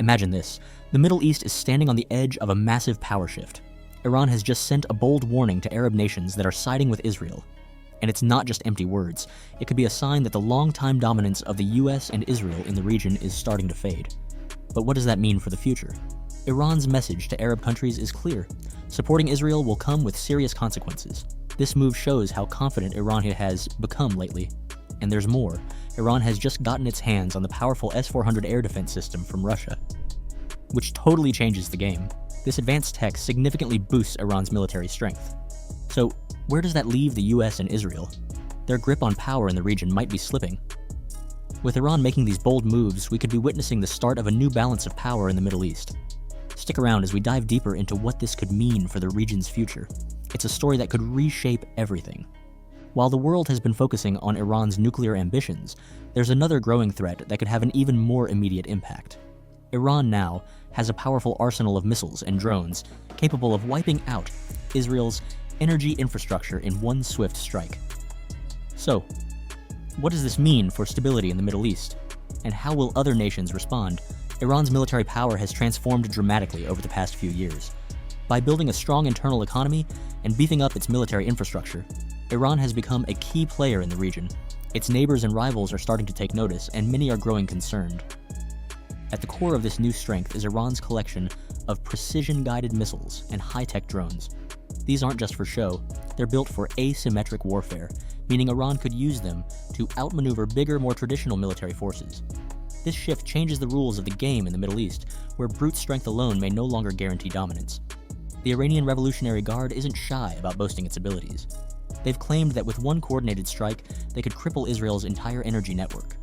Imagine this. The Middle East is standing on the edge of a massive power shift. Iran has just sent a bold warning to Arab nations that are siding with Israel. And it's not just empty words. It could be a sign that the long-time dominance of the US and Israel in the region is starting to fade. But what does that mean for the future? Iran's message to Arab countries is clear. Supporting Israel will come with serious consequences. This move shows how confident Iran has become lately. And there's more. Iran has just gotten its hands on the powerful S-400 air defense system from Russia, which totally changes the game. This advanced tech significantly boosts Iran's military strength. So, where does that leave the US and Israel? Their grip on power in the region might be slipping. With Iran making these bold moves, we could be witnessing the start of a new balance of power in the Middle East. Stick around as we dive deeper into what this could mean for the region's future. It's a story that could reshape everything. While the world has been focusing on Iran's nuclear ambitions, there's another growing threat that could have an even more immediate impact. Iran now has a powerful arsenal of missiles and drones capable of wiping out Israel's energy infrastructure in one swift strike. So, what does this mean for stability in the Middle East? And how will other nations respond? Iran's military power has transformed dramatically over the past few years. By building a strong internal economy and beefing up its military infrastructure, Iran has become a key player in the region. Its neighbors and rivals are starting to take notice, and many are growing concerned. At the core of this new strength is Iran's collection of precision-guided missiles and high-tech drones. These aren't just for show, they're built for asymmetric warfare, meaning Iran could use them to outmaneuver bigger, more traditional military forces. This shift changes the rules of the game in the Middle East, where brute strength alone may no longer guarantee dominance. The Iranian Revolutionary Guard isn't shy about boasting its abilities. They've claimed that with one coordinated strike, they could cripple Israel's entire energy network.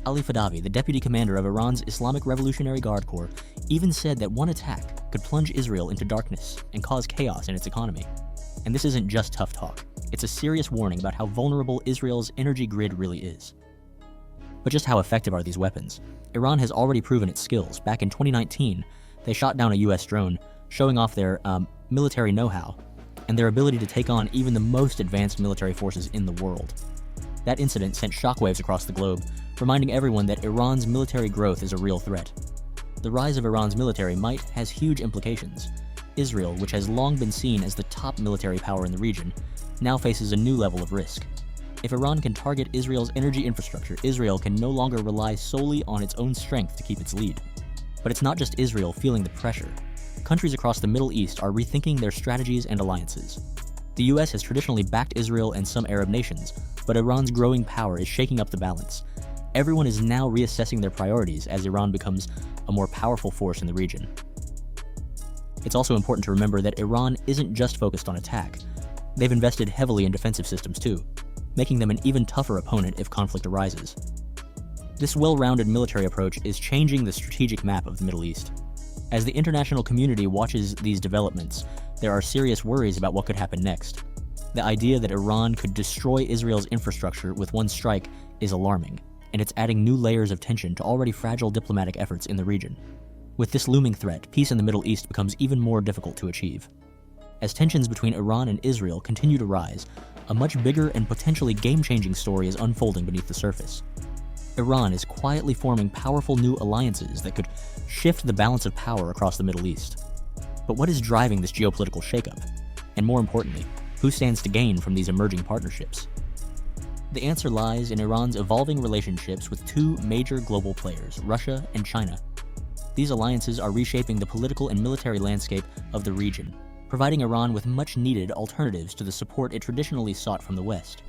Ali Fadavi, the deputy commander of Iran's Islamic Revolutionary Guard Corps, even said that one attack could plunge Israel into darkness and cause chaos in its economy. And this isn't just tough talk. It's a serious warning about how vulnerable Israel's energy grid really is. But just how effective are these weapons? Iran has already proven its skills. Back in 2019, they shot down a US drone, showing off their military know-how and their ability to take on even the most advanced military forces in the world. That incident sent shockwaves across the globe, reminding everyone that Iran's military growth is a real threat. The rise of Iran's military might has huge implications. Israel, which has long been seen as the top military power in the region, now faces a new level of risk. If Iran can target Israel's energy infrastructure, Israel can no longer rely solely on its own strength to keep its lead. But it's not just Israel feeling the pressure. Countries across the Middle East are rethinking their strategies and alliances. The US has traditionally backed Israel and some Arab nations, but Iran's growing power is shaking up the balance. Everyone is now reassessing their priorities as Iran becomes a more powerful force in the region. It's also important to remember that Iran isn't just focused on attack. They've invested heavily in defensive systems too, making them an even tougher opponent if conflict arises. This well-rounded military approach is changing the strategic map of the Middle East. As the international community watches these developments, there are serious worries about what could happen next. The idea that Iran could destroy Israel's infrastructure with one strike is alarming, and it's adding new layers of tension to already fragile diplomatic efforts in the region. With this looming threat, peace in the Middle East becomes even more difficult to achieve. As tensions between Iran and Israel continue to rise, a much bigger and potentially game-changing story is unfolding beneath the surface. Iran is quietly forming powerful new alliances that could shift the balance of power across the Middle East. But what is driving this geopolitical shakeup? And more importantly, who stands to gain from these emerging partnerships? The answer lies in Iran's evolving relationships with two major global players, Russia and China. These alliances are reshaping the political and military landscape of the region, providing Iran with much-needed alternatives to the support it traditionally sought from the West.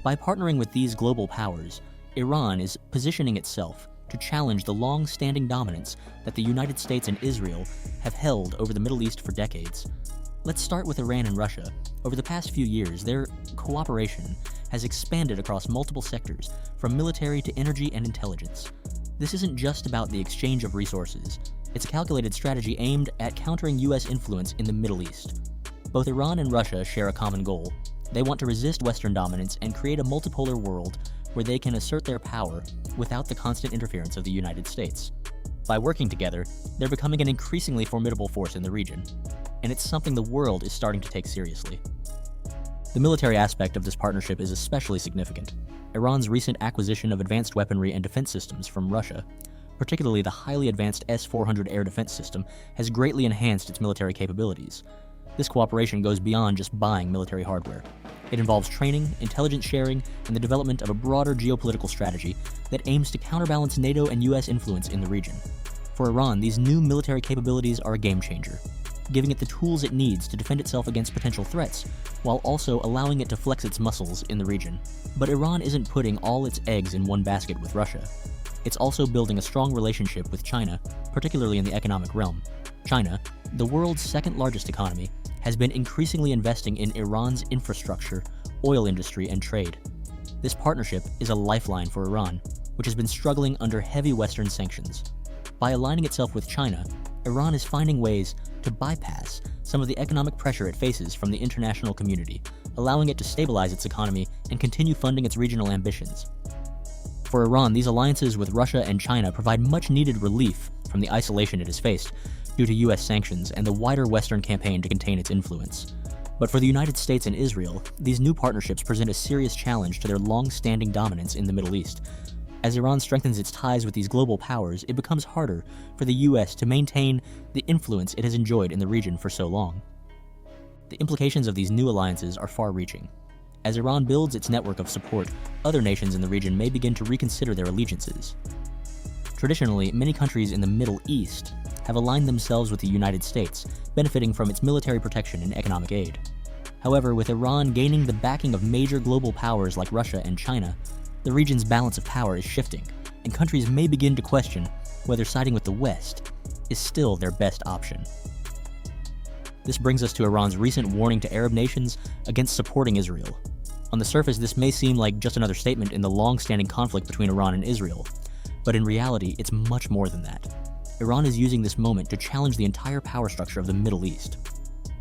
By partnering with these global powers, Iran is positioning itself to challenge the long-standing dominance that the United States and Israel have held over the Middle East for decades. Let's start with Iran and Russia. Over the past few years, their cooperation has expanded across multiple sectors, from military to energy and intelligence. This isn't just about the exchange of resources. It's a calculated strategy aimed at countering US influence in the Middle East. Both Iran and Russia share a common goal. They want to resist Western dominance and create a multipolar world where they can assert their power without the constant interference of the United States. By working together, they're becoming an increasingly formidable force in the region, and it's something the world is starting to take seriously. The military aspect of this partnership is especially significant. Iran's recent acquisition of advanced weaponry and defense systems from Russia particularly the highly advanced S-400 air defense system, has greatly enhanced its military capabilities. This cooperation goes beyond just buying military hardware. It involves training, intelligence sharing, and the development of a broader geopolitical strategy that aims to counterbalance NATO and US influence in the region. For Iran, these new military capabilities are a game changer, giving it the tools it needs to defend itself against potential threats, while also allowing it to flex its muscles in the region. But Iran isn't putting all its eggs in one basket with Russia. It's also building a strong relationship with China, particularly in the economic realm. China, the world's second largest economy, has been increasingly investing in Iran's infrastructure, oil industry, and trade. This partnership is a lifeline for Iran, which has been struggling under heavy Western sanctions. By aligning itself with China, Iran is finding ways to bypass some of the economic pressure it faces from the international community, allowing it to stabilize its economy and continue funding its regional ambitions. For Iran, these alliances with Russia and China provide much-needed relief from the isolation it has faced due to US sanctions and the wider Western campaign to contain its influence. But for the United States and Israel, these new partnerships present a serious challenge to their long-standing dominance in the Middle East. As Iran strengthens its ties with these global powers, it becomes harder for the US to maintain the influence it has enjoyed in the region for so long. The implications of these new alliances are far-reaching. As Iran builds its network of support, other nations in the region may begin to reconsider their allegiances. Traditionally, many countries in the Middle East have aligned themselves with the United States, benefiting from its military protection and economic aid. However, with Iran gaining the backing of major global powers like Russia and China, the region's balance of power is shifting, and countries may begin to question whether siding with the West is still their best option. This brings us to Iran's recent warning to Arab nations against supporting Israel. On the surface, this may seem like just another statement in the long-standing conflict between Iran and Israel, but in reality, it's much more than that. Iran is using this moment to challenge the entire power structure of the Middle East.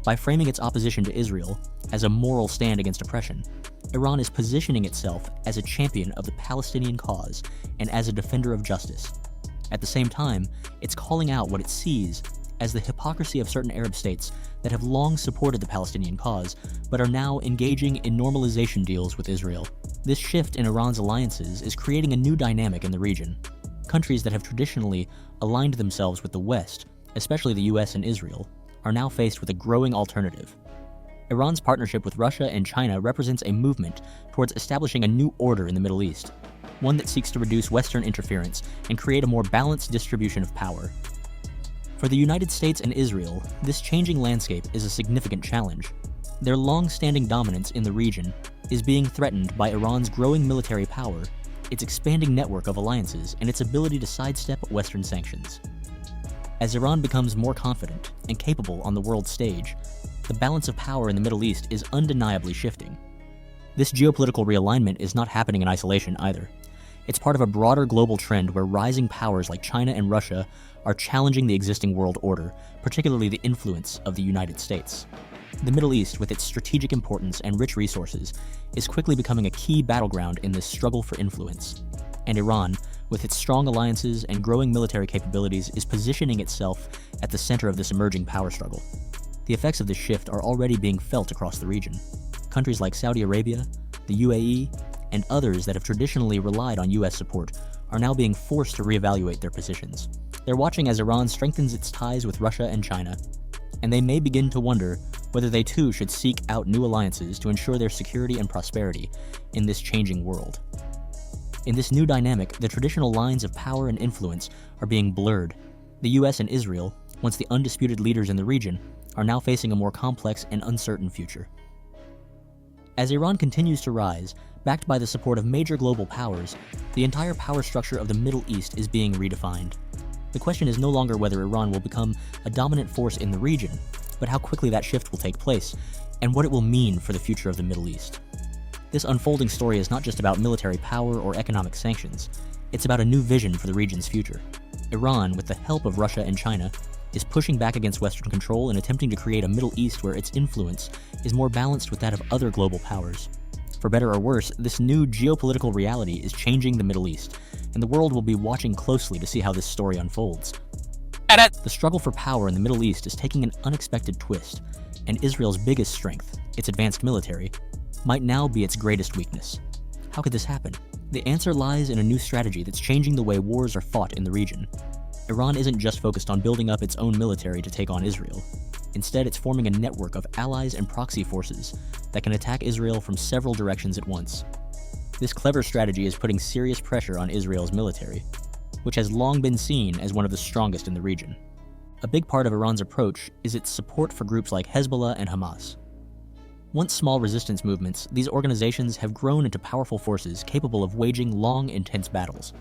By framing its opposition to Israel as a moral stand against oppression, Iran is positioning itself as a champion of the Palestinian cause and as a defender of justice. At the same time, it's calling out what it sees as the hypocrisy of certain Arab states that have long supported the Palestinian cause, but are now engaging in normalization deals with Israel. This shift in Iran's alliances is creating a new dynamic in the region. Countries that have traditionally aligned themselves with the West, especially the US and Israel, are now faced with a growing alternative. Iran's partnership with Russia and China represents a movement towards establishing a new order in the Middle East, one that seeks to reduce Western interference and create a more balanced distribution of power. For the United States and Israel, this changing landscape is a significant challenge. Their long-standing dominance in the region is being threatened by Iran's growing military power, its expanding network of alliances, and its ability to sidestep Western sanctions. As Iran becomes more confident and capable on the world stage, the balance of power in the Middle East is undeniably shifting. This geopolitical realignment is not happening in isolation either. It's part of a broader global trend where rising powers like China and Russia are challenging the existing world order, particularly the influence of the United States. The Middle East, with its strategic importance and rich resources, is quickly becoming a key battleground in this struggle for influence. And Iran, with its strong alliances and growing military capabilities, is positioning itself at the center of this emerging power struggle. The effects of this shift are already being felt across the region. Countries like Saudi Arabia, the UAE, and others that have traditionally relied on US support are now being forced to reevaluate their positions. They're watching as Iran strengthens its ties with Russia and China, and they may begin to wonder whether they too should seek out new alliances to ensure their security and prosperity in this changing world. In this new dynamic, the traditional lines of power and influence are being blurred. The US and Israel, once the undisputed leaders in the region, are now facing a more complex and uncertain future. As Iran continues to rise, backed by the support of major global powers, the entire power structure of the Middle East is being redefined. The question is no longer whether Iran will become a dominant force in the region, but how quickly that shift will take place, and what it will mean for the future of the Middle East. This unfolding story is not just about military power or economic sanctions, it's about a new vision for the region's future. Iran, with the help of Russia and China, is pushing back against Western control and attempting to create a Middle East where its influence is more balanced with that of other global powers. For better or worse, this new geopolitical reality is changing the Middle East, and the world will be watching closely to see how this story unfolds. The struggle for power in the Middle East is taking an unexpected twist, and Israel's biggest strength, its advanced military, might now be its greatest weakness. How could this happen? The answer lies in a new strategy that's changing the way wars are fought in the region. Iran isn't just focused on building up its own military to take on Israel. Instead, it's forming a network of allies and proxy forces that can attack Israel from several directions at once. This clever strategy is putting serious pressure on Israel's military, which has long been seen as one of the strongest in the region. A big part of Iran's approach is its support for groups like Hezbollah and Hamas. Once small resistance movements, these organizations have grown into powerful forces capable of waging long, intense battles.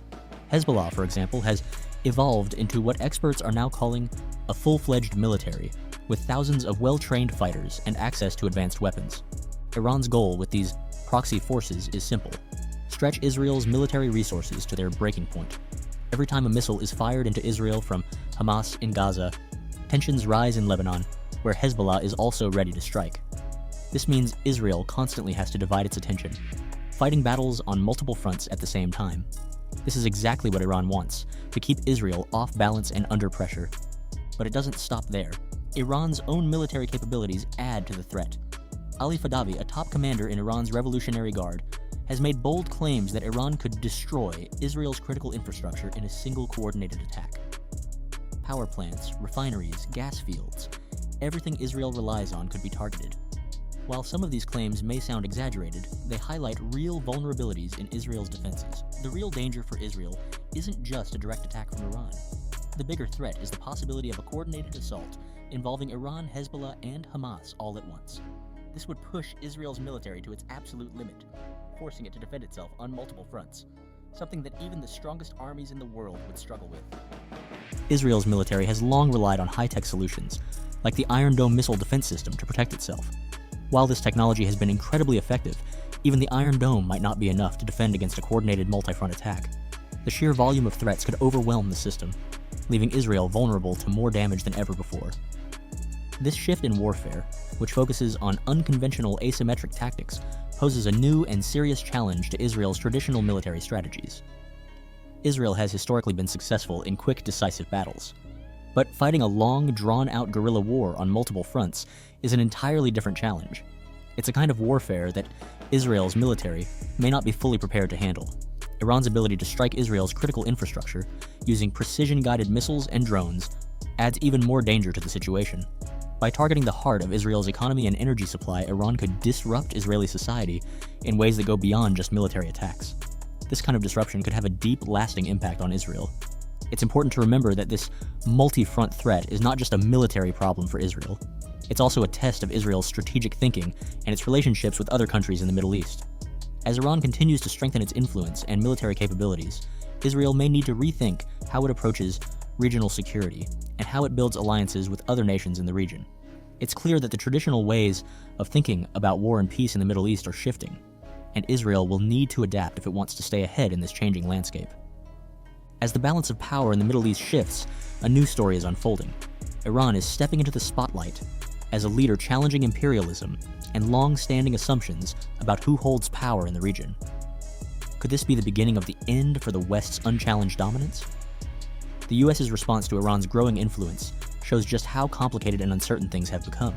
Hezbollah, for example, has evolved into what experts are now calling a full-fledged military, with thousands of well-trained fighters and access to advanced weapons. Iran's goal with these proxy forces is simple: stretch Israel's military resources to their breaking point. Every time a missile is fired into Israel from Hamas in Gaza, tensions rise in Lebanon, where Hezbollah is also ready to strike. This means Israel constantly has to divide its attention, fighting battles on multiple fronts at the same time. This is exactly what Iran wants, to keep Israel off balance and under pressure. But it doesn't stop there. Iran's own military capabilities add to the threat. Ali Fadavi, a top commander in Iran's Revolutionary Guard, has made bold claims that Iran could destroy Israel's critical infrastructure in a single coordinated attack. Power plants, refineries, gas fields, everything Israel relies on could be targeted. While some of these claims may sound exaggerated, they highlight real vulnerabilities in Israel's defenses. The real danger for Israel isn't just a direct attack from Iran. The bigger threat is the possibility of a coordinated assault involving Iran, Hezbollah, and Hamas all at once. This would push Israel's military to its absolute limit, forcing it to defend itself on multiple fronts, something that even the strongest armies in the world would struggle with. Israel's military has long relied on high-tech solutions, like the Iron Dome missile defense system, to protect itself. While this technology has been incredibly effective, even the Iron Dome might not be enough to defend against a coordinated multi-front attack. The sheer volume of threats could overwhelm the system, leaving Israel vulnerable to more damage than ever before. This shift in warfare, which focuses on unconventional asymmetric tactics, poses a new and serious challenge to Israel's traditional military strategies. Israel has historically been successful in quick, decisive battles. But fighting a long, drawn-out guerrilla war on multiple fronts is an entirely different challenge. It's a kind of warfare that Israel's military may not be fully prepared to handle. Iran's ability to strike Israel's critical infrastructure using precision-guided missiles and drones adds even more danger to the situation. By targeting the heart of Israel's economy and energy supply, Iran could disrupt Israeli society in ways that go beyond just military attacks. This kind of disruption could have a deep, lasting impact on Israel. It's important to remember that this multi-front threat is not just a military problem for Israel. It's also a test of Israel's strategic thinking and its relationships with other countries in the Middle East. As Iran continues to strengthen its influence and military capabilities, Israel may need to rethink how it approaches regional security and how it builds alliances with other nations in the region. It's clear that the traditional ways of thinking about war and peace in the Middle East are shifting, and Israel will need to adapt if it wants to stay ahead in this changing landscape. As the balance of power in the Middle East shifts, a new story is unfolding. Iran is stepping into the spotlight as a leader challenging imperialism and long-standing assumptions about who holds power in the region. Could this be the beginning of the end for the West's unchallenged dominance? The US's response to Iran's growing influence shows just how complicated and uncertain things have become.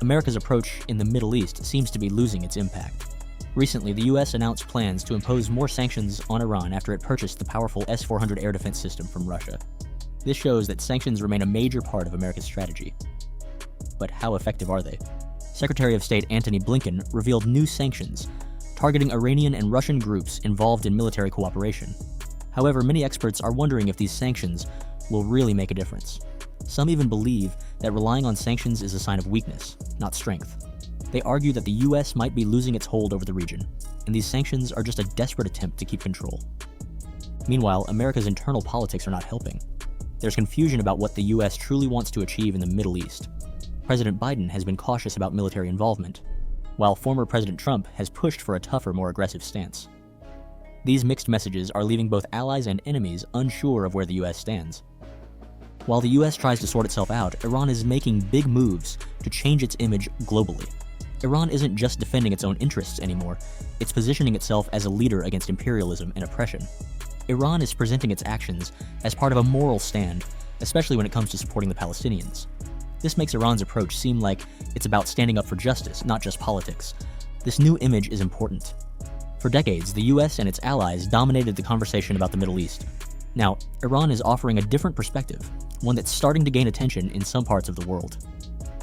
America's approach in the Middle East seems to be losing its impact. Recently, the US announced plans to impose more sanctions on Iran after it purchased the powerful S-400 air defense system from Russia. This shows that sanctions remain a major part of America's strategy. But how effective are they? Secretary of State Antony Blinken revealed new sanctions targeting Iranian and Russian groups involved in military cooperation. However, many experts are wondering if these sanctions will really make a difference. Some even believe that relying on sanctions is a sign of weakness, not strength. They argue that the US might be losing its hold over the region, and these sanctions are just a desperate attempt to keep control. Meanwhile, America's internal politics are not helping. There's confusion about what the US truly wants to achieve in the Middle East. President Biden has been cautious about military involvement, while former President Trump has pushed for a tougher, more aggressive stance. These mixed messages are leaving both allies and enemies unsure of where the US stands. While the US tries to sort itself out, Iran is making big moves to change its image globally. Iran isn't just defending its own interests anymore, it's positioning itself as a leader against imperialism and oppression. Iran is presenting its actions as part of a moral stand, especially when it comes to supporting the Palestinians. This makes Iran's approach seem like it's about standing up for justice, not just politics. This new image is important. For decades, the US and its allies dominated the conversation about the Middle East. Now, Iran is offering a different perspective, one that's starting to gain attention in some parts of the world.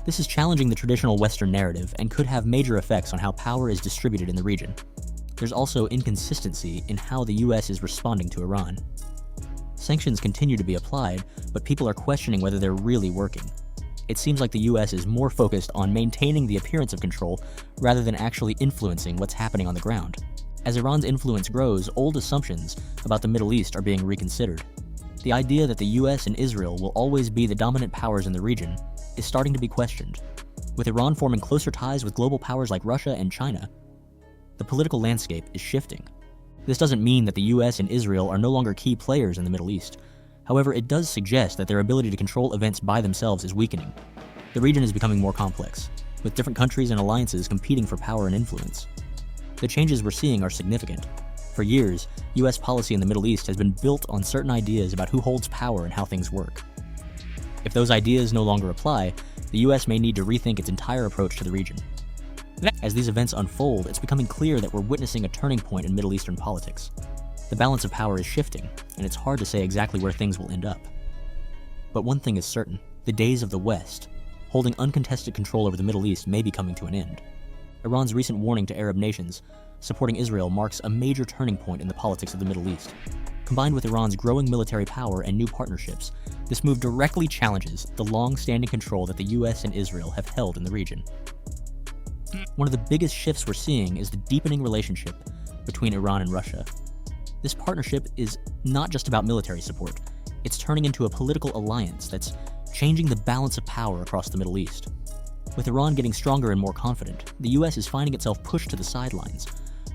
This is challenging the traditional Western narrative and could have major effects on how power is distributed in the region. There's also inconsistency in how the US is responding to Iran. Sanctions continue to be applied, but people are questioning whether they're really working. It seems like the US is more focused on maintaining the appearance of control rather than actually influencing what's happening on the ground. As Iran's influence grows, old assumptions about the Middle East are being reconsidered. The idea that the US and Israel will always be the dominant powers in the region is starting to be questioned. With Iran forming closer ties with global powers like Russia and China, the political landscape is shifting. This doesn't mean that the US and Israel are no longer key players in the Middle East. However, it does suggest that their ability to control events by themselves is weakening. The region is becoming more complex, with different countries and alliances competing for power and influence. The changes we're seeing are significant. For years, US policy in the Middle East has been built on certain ideas about who holds power and how things work. If those ideas no longer apply, the US may need to rethink its entire approach to the region. As these events unfold, it's becoming clear that we're witnessing a turning point in Middle Eastern politics. The balance of power is shifting, and it's hard to say exactly where things will end up. But one thing is certain: the days of the West, holding uncontested control over the Middle East, may be coming to an end. Iran's recent warning to Arab nations supporting Israel marks a major turning point in the politics of the Middle East. Combined with Iran's growing military power and new partnerships, this move directly challenges the long-standing control that the US and Israel have held in the region. One of the biggest shifts we're seeing is the deepening relationship between Iran and Russia. This partnership is not just about military support, it's turning into a political alliance that's changing the balance of power across the Middle East. With Iran getting stronger and more confident, the US is finding itself pushed to the sidelines,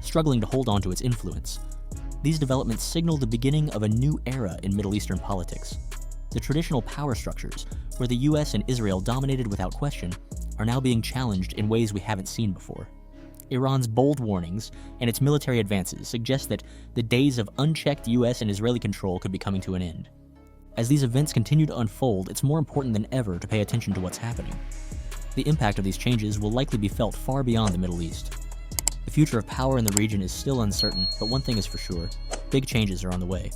struggling to hold on to its influence. These developments signal the beginning of a new era in Middle Eastern politics. The traditional power structures, where the US and Israel dominated without question, are now being challenged in ways we haven't seen before. Iran's bold warnings and its military advances suggest that the days of unchecked US and Israeli control could be coming to an end. As these events continue to unfold, it's more important than ever to pay attention to what's happening. The impact of these changes will likely be felt far beyond the Middle East. The future of power in the region is still uncertain, but one thing is for sure: big changes are on the way.